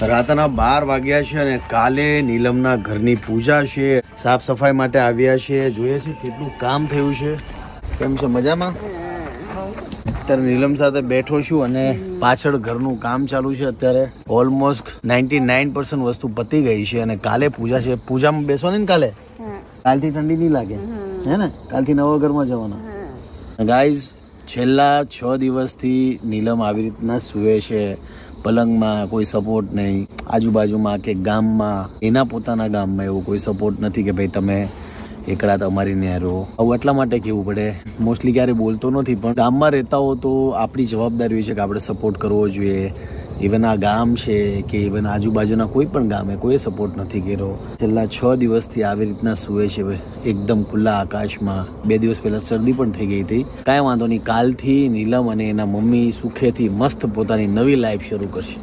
રાતના 12 વાગ્યા છે અને કાલે નીલમના ઘરની પૂજા છે. સાફ સફાઈ માટે આવ્યા છે. જોઈએ છે કેટલું કામ થયું છે. કેમ છે, મજામાં? અત્યારે નીલમ સાથે બેઠો છું અને પાછળ ઘરનું કામ ચાલુ છે. અત્યારે ઓલમોસ્ટ 99% વસ્તુ પતી ગઈ છે અને કાલે પૂજા છે. પૂજામાં બેસવાની ને કાલે? કાલથી ઠંડી નહીં લાગે હે ને? કાલથી નવા ઘરમાં જવાના. ગાઈઝ, છેલ્લા 6 દિવસથી નીલમ આવી રીતના સૂવે છે પલંગમાં. કોઈ સપોર્ટ નહીં આજુબાજુમાં કે ગામમાં, એના પોતાના ગામમાં એવો કોઈ સપોર્ટ નથી કે ભાઈ તમે એક રાત અમારી ત્યાં રહો. આવું એટલા માટે કહેવું પડે. મોસ્ટલી ક્યારે બોલતો નથી, પણ ગામમાં રહેતા હો તો આપણી જવાબદારી હોય છે કે આપણે સપોર્ટ કરવો જોઈએ. ઇવન આ ગામ છે કે ઇવન આજુબાજુના કોઈ પણ ગામે કોઈ સપોર્ટ નથી કર્યો. છેલ્લા 6 દિવસથી આવી રીતના સૂવે છે એકદમ ખુલ્લા આકાશમાં. 2 દિવસ પહેલા શરદી પણ થઈ ગઈ હતી. કાંઈ વાંધો નહીં, કાલથી નીલમ અને એના મમ્મી સુખેથી મસ્ત પોતાની નવી લાઈફ શરૂ કરશે.